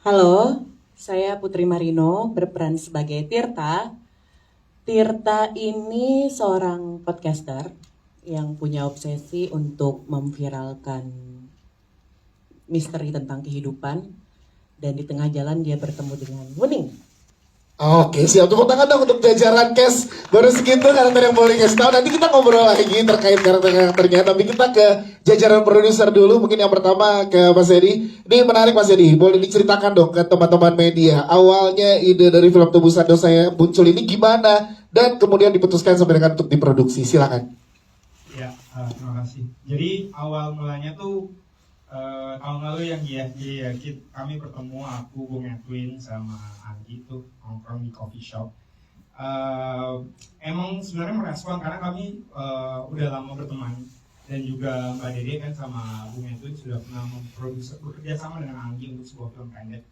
Halo, saya Putri Marino berperan sebagai Tirta. Tirta ini seorang podcaster yang punya obsesi untuk memviralkan misteri tentang kehidupan, dan di tengah jalan dia bertemu dengan Wuning. Oke, siap. Tepuk tangan dong untuk jajaran cast. Baru segitu karakter yang boleh kasih tahu. Nanti kita ngobrol lagi terkait karakter-karakternya. Tapi kita ke jajaran produser dulu. Mungkin yang pertama ke Mas Edi. Ini menarik Mas Edi. Boleh diceritakan dong ke teman-teman media. Awalnya ide dari film Tebusan Dosa yang muncul ini gimana? Dan kemudian diputuskan sampai dengan untuk diproduksi. Silakan. Ya, terima kasih. Jadi awal mulanya tuh tahun lalu yang kami bertemu, aku, Bung Edwin sama Andi tuh nongkrong di coffee shop. Emang sebenarnya merespon karena kami udah lama berteman, dan juga Mbak Dede kan sama Bung Edwin sudah pernah bekerja sama dengan Andi untuk sebuah film pendek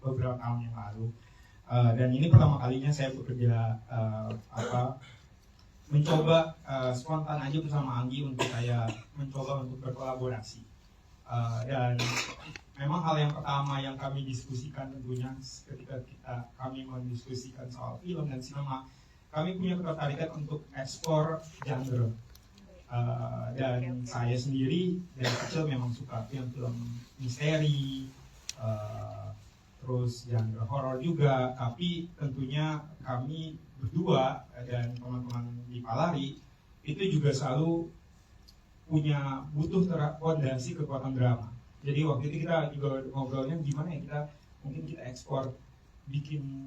beberapa tahun yang lalu. Dan ini pertama kalinya saya bekerja mencoba spontan aja bersama Anggi untuk saya mencoba untuk berkolaborasi. Dan memang hal yang pertama yang kami diskusikan tentunya ketika kami mendiskusikan soal film dan sinema, kami punya ketertarikan untuk ekspor genre. Dan saya sendiri dari kecil memang suka film-film misteri, terus genre horor juga, tapi tentunya kami berdua dan teman-teman di Palari itu juga selalu butuh fondasi kekuatan drama. Jadi waktu itu kita juga ngobrolnya gimana ya kita ekspor,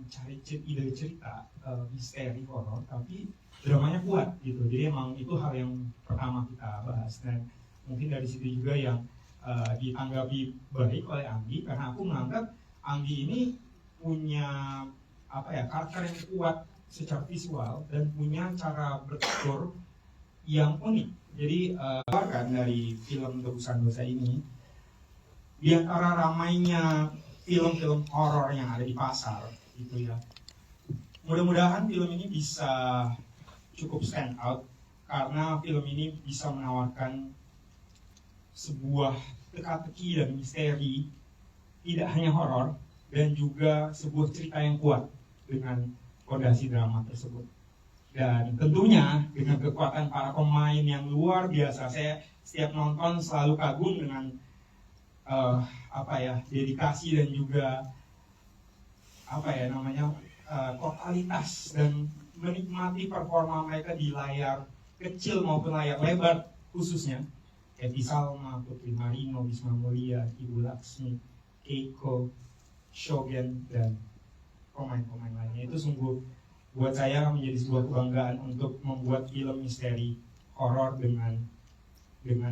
cari ide cerita misteri horor tapi dramanya kuat gitu. Jadi emang itu hal yang pertama kita bahas, dan mungkin dari situ juga yang ditanggapi baik oleh Anggi, karena aku menganggap Anggi ini punya karakter yang kuat secara visual dan punya cara bertutur yang unik. Jadi kan dari film Tebusan Dosa ini, di antara ramainya film-film horor yang ada di pasar gitu ya, mudah-mudahan film ini bisa cukup stand out karena film ini bisa menawarkan sebuah teka-teki dan misteri, tidak hanya horor, dan juga sebuah cerita yang kuat dengan fondasi drama tersebut. Dan tentunya dengan kekuatan para pemain yang luar biasa, saya setiap nonton selalu kagum dengan dedikasi dan juga totalitas, dan menikmati performa mereka di layar kecil maupun layar lebar, khususnya Eti Salma, Putri Marino, Bisma Mulia, Ibu Laksmi, Keiko, Shogen, dan pemain-pemain lainnya. Itu sungguh buat saya menjadi sebuah kebanggaan untuk membuat film misteri horor dengan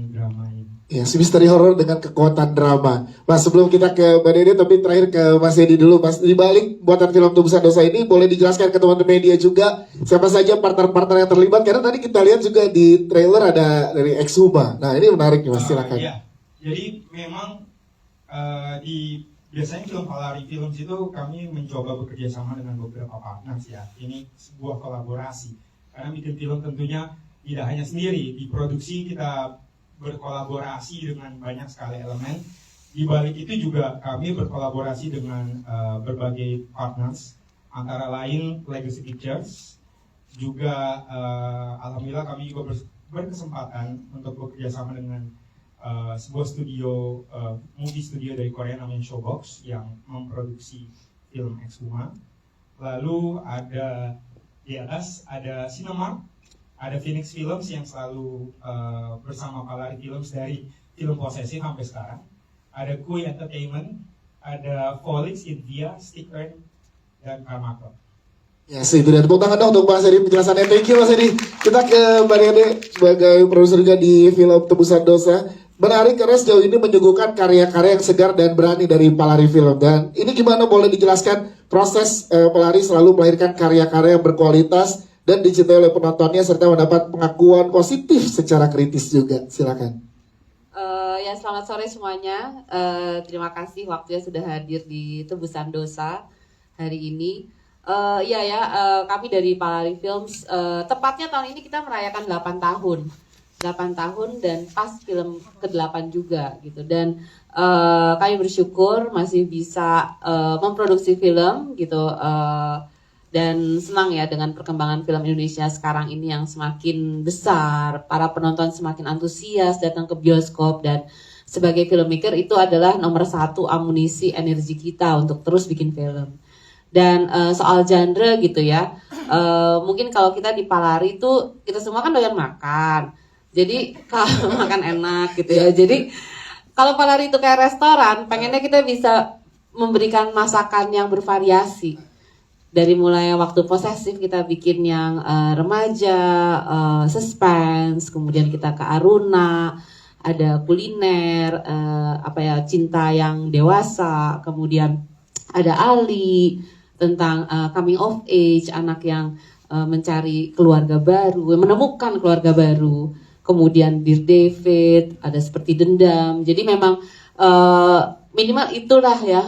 drama ini. Ya, si misteri horor dengan kekuatan drama. Mas, sebelum kita ke Mbak Dede, tapi terakhir ke Mas Edi dulu. Mas, di balik buatan film Tebusan Dosa ini, boleh dijelaskan ke teman-teman media juga siapa saja partner-partner yang terlibat? Karena tadi kita lihat juga di trailer ada dari Exhuma. Nah, ini menarik nih Mas, silakan. Ya. Jadi memang biasanya film Palari Films itu kami mencoba bekerja sama dengan beberapa partner ya. Ini sebuah kolaborasi. Karena bikin film tentunya tidak hanya sendiri. Di produksi kita berkolaborasi dengan banyak sekali elemen. Di balik itu juga kami berkolaborasi dengan berbagai partners, antara lain Legacy Pictures. Juga alhamdulillah kami juga berkesempatan untuk bekerja sama dengan sebuah studio, movie studio dari Korea namanya Showbox yang memproduksi film Exhuma. Lalu ada di atas ada Cinemark, ada Phoenix Films yang selalu bersama Palari Films dari film Posesif sampai sekarang. Ada Kui Entertainment, ada Volix, Invia, Sticker, dan Karmato. Ya, itu dan tepuk tangan dong untuk Mas Edi penjelasannya. Thank you Mas Edi. Kita ke Mbak Dede sebagai produser juga di film Tebusan Dosa. Menarik karena sejauh ini menyuguhkan karya-karya yang segar dan berani dari Palari Film. Dan ini gimana, boleh dijelaskan proses Palari selalu melahirkan karya-karya yang berkualitas dan dicintai oleh penontonnya serta mendapat pengakuan positif secara kritis juga. Silakan. Ya, selamat sore semuanya. Terima kasih waktunya sudah hadir di Tebusan Dosa hari ini. Kami dari Palari Films, tepatnya tahun ini kita merayakan 8 tahun 8 tahun dan pas film ke-8 juga gitu. Dan kami bersyukur masih bisa memproduksi film gitu, dan senang ya dengan perkembangan film Indonesia sekarang ini yang semakin besar, para penonton semakin antusias datang ke bioskop, dan sebagai filmmaker itu adalah nomor satu amunisi energi kita untuk terus bikin film. Dan soal genre gitu ya, mungkin kalau kita di Palari itu kita semua kan doyan makan, jadi kalau makan enak gitu ya, jadi kalau Palari itu kayak restoran, pengennya kita bisa memberikan masakan yang bervariasi. Dari mulai waktu posesif kita bikin yang remaja, suspense, kemudian kita ke Aruna, ada kuliner, cinta yang dewasa, kemudian ada Ali tentang coming of age, anak yang mencari keluarga baru, menemukan keluarga baru. Kemudian Dear David, ada seperti Dendam. Jadi memang minimal itulah ya.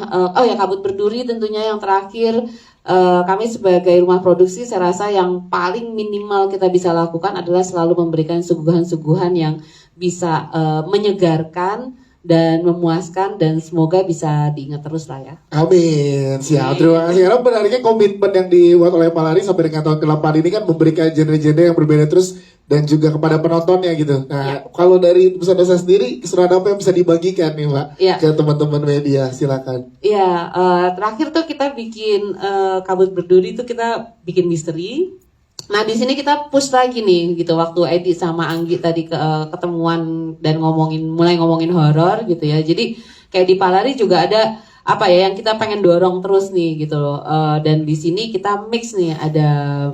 Kabut Berduri tentunya yang terakhir. Kami sebagai rumah produksi saya rasa yang paling minimal kita bisa lakukan adalah selalu memberikan suguhan-suguhan yang bisa menyegarkan dan memuaskan, dan semoga bisa diingat terus lah ya. Amin, siap. Terima kasih. Karena benarnya komitmen yang dibuat oleh Palari sampai dengan tahun ke-8 ini kan memberikan genre-genre yang berbeda terus dan juga kepada penontonnya gitu. Nah, kalau dari Tebusan Dosa sendiri, keseruan apa yang bisa dibagikan nih Mbak ke teman-teman media? Silakan. Iya, terakhir tuh kita bikin Kabut Berduri itu kita bikin misteri. Nah di sini kita push lagi nih gitu, waktu Edi sama Anggi tadi ketemuan dan mulai ngomongin horor gitu ya. Jadi kayak di Palari juga ada yang kita pengen dorong terus nih gitu loh. Dan di sini kita mix nih, ada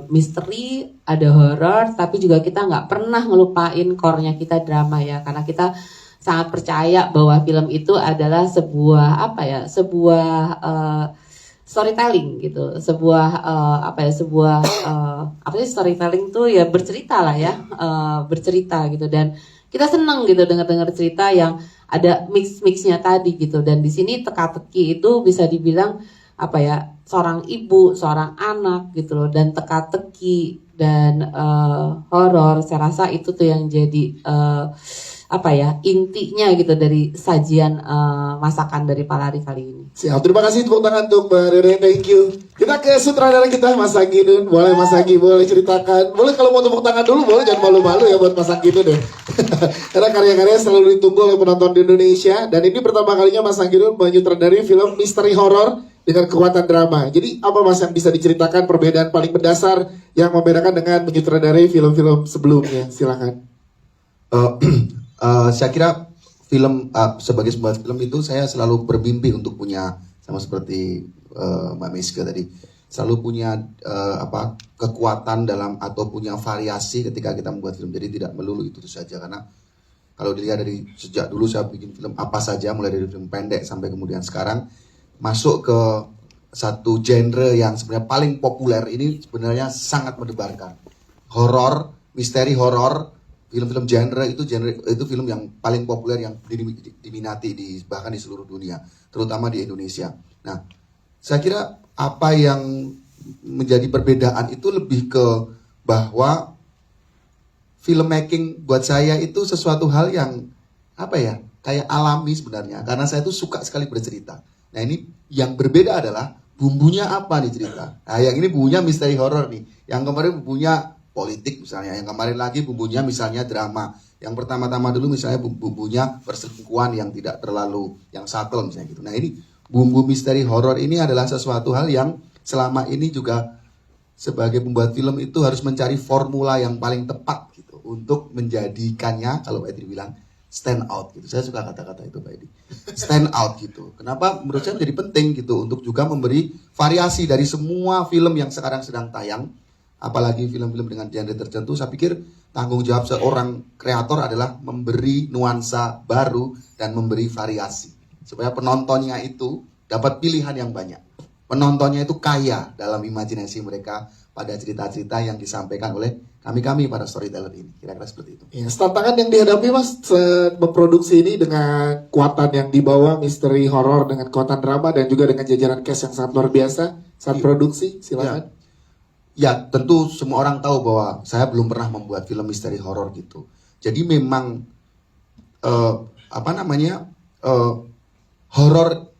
misteri, ada horor, tapi juga kita nggak pernah ngelupain core-nya kita drama ya, karena kita sangat percaya bahwa film itu adalah sebuah storytelling gitu, storytelling tuh ya bercerita lah ya, bercerita gitu, dan kita seneng gitu dengar cerita yang ada mix-mixnya tadi gitu. Dan di sini teka-teki itu bisa dibilang seorang ibu, seorang anak gitu loh, dan teka-teki dan horor, saya rasa itu tuh yang jadi intinya gitu dari sajian masakan dari Palari kali ini. Siap, terima kasih, tepuk tangan untuk Mbak Rere, thank you. Kita ke sutradara kita, Mas Anggi Dun. Boleh Mas Anggi, boleh ceritakan. Boleh kalau mau tepuk tangan dulu, boleh, jangan malu-malu ya buat Mas Anggi Dun deh. Karena karya-karya selalu ditunggu oleh penonton di Indonesia. Dan ini pertama kalinya Mas Anggi Dun menyutradari film misteri horor dengan kekuatan drama. Jadi apa Mas yang bisa diceritakan perbedaan paling mendasar yang membedakan dengan menyutradari film-film sebelumnya? Silakan. Saya kira film sebagai sebuah film itu saya selalu bermimpi untuk punya, sama seperti Mbak Miska tadi, selalu punya kekuatan dalam atau punya variasi ketika kita membuat film. Jadi tidak melulu itu saja, karena kalau dilihat dari sejak dulu saya bikin film apa saja, mulai dari film pendek sampai kemudian sekarang masuk ke satu genre yang sebenarnya paling populer ini sebenarnya sangat mendebarkan. Horor, misteri horor. Film-film genre itu film yang paling populer yang diminati bahkan di seluruh dunia, terutama di Indonesia. Nah, saya kira apa yang menjadi perbedaan itu lebih ke bahwa filmmaking buat saya itu sesuatu hal yang kayak alami sebenarnya, karena saya itu suka sekali bercerita. Nah, ini yang berbeda adalah bumbunya apa nih cerita. Nah, yang ini bumbunya misteri horor nih. Yang kemarin bumbunya politik misalnya, yang kemarin lagi bumbunya misalnya drama, yang pertama-tama dulu misalnya bumbunya perselingkuhan yang tidak terlalu yang subtle misalnya gitu. Nah, ini bumbu misteri horor ini adalah sesuatu hal yang selama ini juga sebagai pembuat film itu harus mencari formula yang paling tepat gitu untuk menjadikannya, kalau Pak Edri bilang, stand out gitu. Saya suka kata-kata itu Pak Edi, stand out gitu. Kenapa? Menurut saya menjadi penting gitu untuk juga memberi variasi dari semua film yang sekarang sedang tayang. Apalagi film-film dengan genre tertentu, saya pikir tanggung jawab seorang kreator adalah memberi nuansa baru dan memberi variasi. Supaya penontonnya itu dapat pilihan yang banyak. Penontonnya itu kaya dalam imajinasi mereka pada cerita-cerita yang disampaikan oleh kami para storyteller ini. Kira-kira seperti itu. Ya, tantangan yang dihadapi Mas memproduksi ini dengan kekuatan yang dibawa misteri horor dengan kekuatan drama dan juga dengan jajaran cast yang sangat luar biasa saat produksi, silakan. Ya, tentu semua orang tahu bahwa saya belum pernah membuat film misteri horor gitu. Jadi memang apa namanya horor,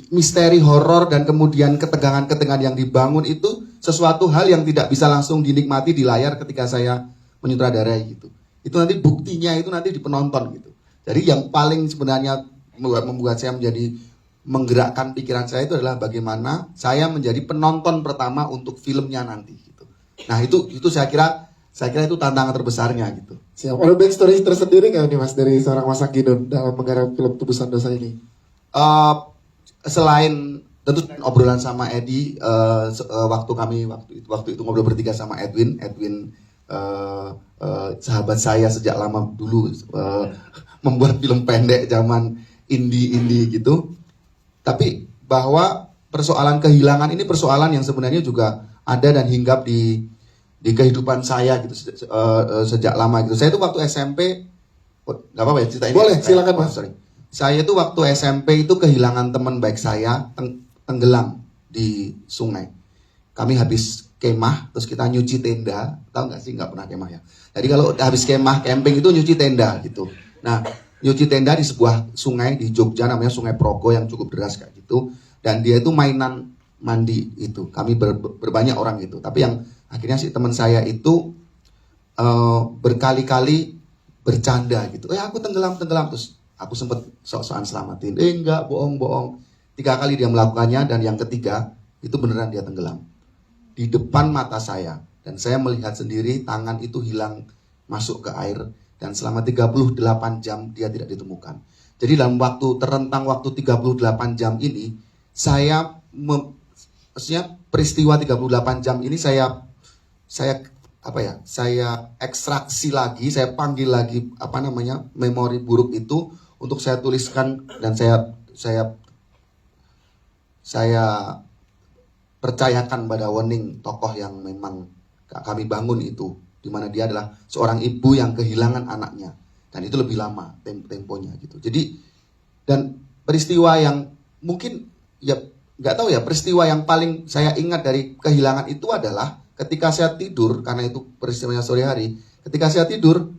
misteri horor dan kemudian ketegangan-ketegangan yang dibangun itu sesuatu hal yang tidak bisa langsung dinikmati di layar ketika saya menyutradarai gitu. Itu nanti buktinya itu nanti di penonton gitu. Jadi yang paling sebenarnya membuat saya menjadi menggerakkan pikiran saya itu adalah bagaimana saya menjadi penonton pertama untuk filmnya nanti gitu. Nah itu saya kira itu tantangan terbesarnya gitu. Siap. Ada backstory tersendiri nggak nih Mas dari seorang Mas Angginun dalam menggarap film Tebusan Dosa ini? Selain tentu obrolan sama Edi, waktu itu ngobrol bertiga sama Edwin sahabat saya sejak lama dulu, membuat film pendek zaman indie gitu. Tapi bahwa persoalan kehilangan ini persoalan yang sebenarnya juga ada dan hinggap di kehidupan saya gitu sejak lama gitu. Saya itu waktu SMP, nggak apa-apa ya cerita ini. Boleh, silakan Mas. Sorry. Saya itu waktu SMP itu kehilangan teman baik saya, tenggelam di sungai. Kami habis kemah, terus kita nyuci tenda. Tahu nggak sih, nggak pernah kemah ya. Jadi kalau habis kemah, camping itu nyuci tenda gitu. Nah, nyuci tenda di sebuah sungai di Jogja namanya Sungai Progo yang cukup deras kayak gitu. Dan dia itu mainan mandi itu. Kami berbanyak orang gitu. Tapi yang akhirnya si teman saya itu berkali-kali bercanda gitu. Aku tenggelam. Terus aku sempet sok-sokan selamatin. Enggak, bohong. 3 kali dia melakukannya dan yang ketiga itu beneran dia tenggelam. Di depan mata saya. Dan saya melihat sendiri tangan itu hilang masuk ke air. Dan selama 38 jam dia tidak ditemukan. Jadi dalam terentang waktu 38 jam ini, maksudnya peristiwa 38 jam ini saya ekstraksi lagi, saya panggil lagi memori buruk itu untuk saya tuliskan dan saya percayakan pada Wening, tokoh yang memang kami bangun itu, di mana dia adalah seorang ibu yang kehilangan anaknya dan itu lebih lama temponya gitu. Jadi dan peristiwa yang mungkin ya nggak tahu ya, peristiwa yang paling saya ingat dari kehilangan itu adalah ketika saya tidur, karena itu peristiwanya sore hari. Ketika saya tidur,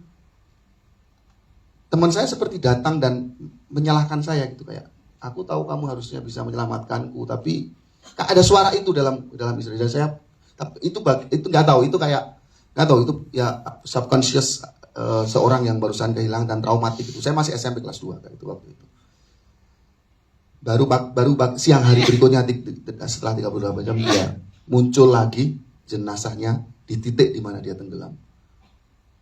teman saya seperti datang dan menyalahkan saya gitu, kayak aku tahu kamu harusnya bisa menyelamatkanku, tapi ada suara itu dalam istri. Dan saya itu nggak tahu itu ya subconscious seorang yang barusan kehilangan dan traumatik itu. Saya masih SMP kelas 2 kayak itu waktu itu. Baru siang hari berikutnya setelah 38 jam dia muncul lagi jenazahnya di titik di mana dia tenggelam.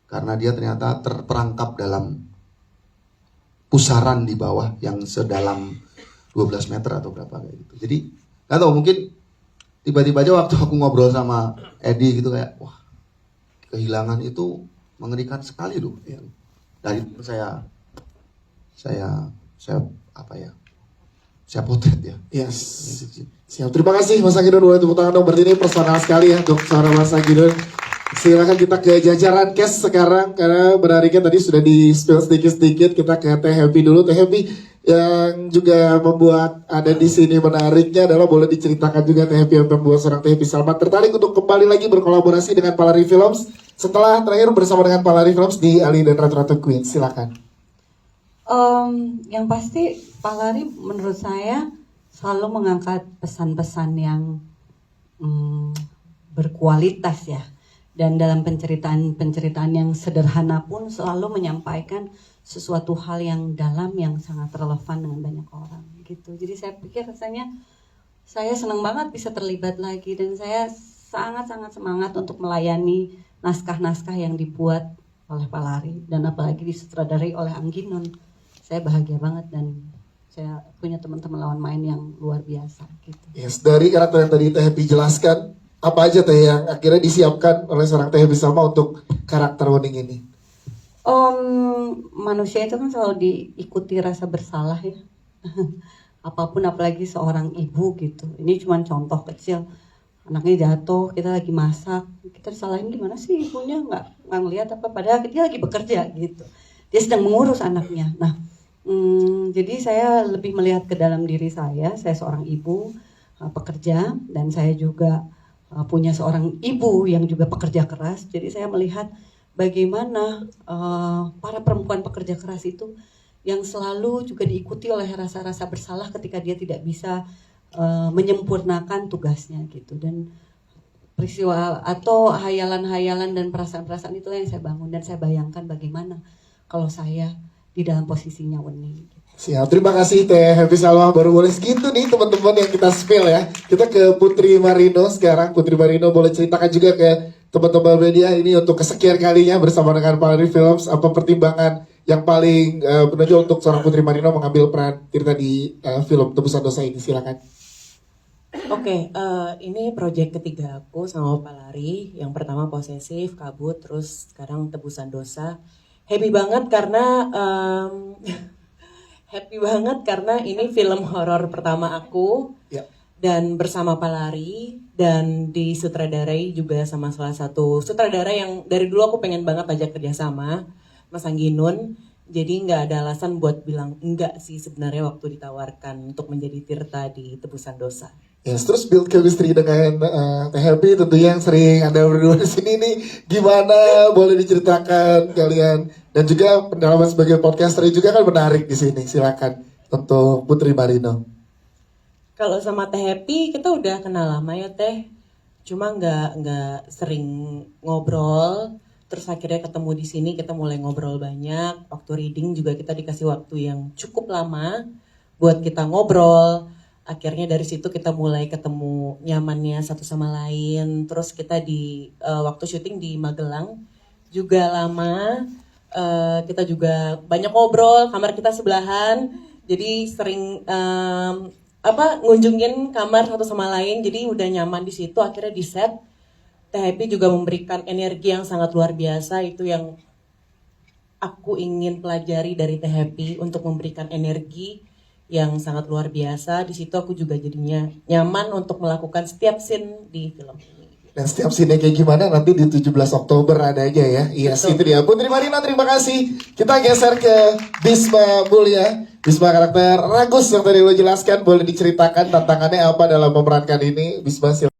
Karena dia ternyata terperangkap dalam pusaran di bawah yang sedalam 12 meter atau berapa kayak gitu. Jadi nggak tahu, mungkin tiba-tiba aja waktu aku ngobrol sama Edi gitu kayak, wah kehilangan itu mengerikan sekali loh. Dari itu saya potret ya. Yes. Siap. Terima kasih Mas Angginun. Boleh tepuk tangan dong. Berarti ini personal sekali ya untuk seorang Mas Angginun. Silakan kita ke jajaran cash sekarang karena menariknya tadi sudah di spill sedikit-sedikit. Kita ke Teh Happy dulu. Teh Happy yang juga membuat ada di sini menariknya adalah boleh diceritakan juga Teh Happy yang membuat seorang Teh Happy Salma tertarik untuk kembali lagi berkolaborasi dengan Palari Films setelah terakhir bersama dengan Palari Films di Ali dan Ratu-Ratu Queen. Silakan. Yang pasti Palari menurut saya selalu mengangkat pesan-pesan yang berkualitas ya. Dan dalam penceritaan yang sederhana pun selalu menyampaikan sesuatu hal yang dalam yang sangat relevan dengan banyak orang gitu. Jadi saya pikir rasanya saya senang banget bisa terlibat lagi dan saya sangat-sangat semangat untuk melayani naskah-naskah yang dibuat oleh Palari dan apalagi disutradarai oleh Angginun. Saya bahagia banget dan saya punya teman-teman lawan main yang luar biasa gitu. Yes, dari karakter yang tadi Teh Happy jelaskan, apa aja Teh yang akhirnya disiapkan oleh seorang Teh Happy Salma untuk karakter Wening ini? Manusia itu kan selalu diikuti rasa bersalah ya. Apapun, apalagi seorang ibu gitu. Ini cuma contoh kecil. Anaknya jatuh, kita lagi masak, kita disalahin gimana sih ibunya nggak ngelihat apa, padahal dia lagi bekerja gitu. Dia sedang mengurus anaknya. Nah, jadi saya lebih melihat ke dalam diri saya seorang ibu pekerja dan saya juga punya seorang ibu yang juga pekerja keras. Jadi saya melihat bagaimana para perempuan pekerja keras itu yang selalu juga diikuti oleh rasa-rasa bersalah ketika dia tidak bisa menyempurnakan tugasnya gitu. Dan peristiwa atau hayalan-hayalan dan perasaan-perasaan itu yang saya bangun dan saya bayangkan bagaimana kalau saya di dalam posisinya Weni. Siap, terima kasih Teh Happy Salma. Baru boleh segitu nih teman-teman yang kita spill ya. Kita ke Putri Marino sekarang. Putri Marino boleh ceritakan juga ke teman-teman media ini untuk kesekian kalinya bersama dengan Palari Films. Apa pertimbangan yang paling menonjol untuk seorang Putri Marino mengambil peran Tirta di film Tebusan Dosa ini? Silakan. Oke, ini proyek ketiga aku sama Palari. Yang pertama Posesif, Kabut, terus sekarang Tebusan Dosa. Happy banget karena ini film horor pertama aku. Ya. Dan bersama Palari dan disutradarai juga sama salah satu sutradara yang dari dulu aku pengen banget ajak kerjasama, Mas Angginun. Jadi nggak ada alasan buat bilang enggak sih sebenarnya waktu ditawarkan untuk menjadi Tirta di Tebusan Dosa. Yes, terus build chemistry dengan Teh Happy tentunya yang sering Anda berdua di sini nih gimana, boleh diceritakan kalian, dan juga pengalaman sebagai podcaster juga kan menarik di sini. Silakan untuk Putri Marino. Kalau sama Teh Happy kita udah kenal lama ya Teh, cuma nggak sering ngobrol. Terus akhirnya ketemu di sini kita mulai ngobrol banyak. Waktu reading juga kita dikasih waktu yang cukup lama buat kita ngobrol. Akhirnya dari situ kita mulai ketemu nyamannya satu sama lain. Terus kita di waktu syuting di Magelang juga lama. Kita juga banyak ngobrol, kamar kita sebelahan. Jadi sering ngunjungin kamar satu sama lain. Jadi udah nyaman di situ. Akhirnya di set Teh Happy juga memberikan energi yang sangat luar biasa. Itu yang aku ingin pelajari dari Teh Happy, untuk memberikan energi yang sangat luar biasa. Di situ aku juga jadinya nyaman untuk melakukan setiap scene di film ini. Dan setiap scene kayak gimana nanti di 17 Oktober adanya ya. Iya, itu dia. Putri Marino, terima kasih. Kita geser ke Bisma Mulia. Bisma karakter Ragus yang tadi lo jelaskan, boleh diceritakan tantangannya apa dalam memerankan ini? Bisma, silakan.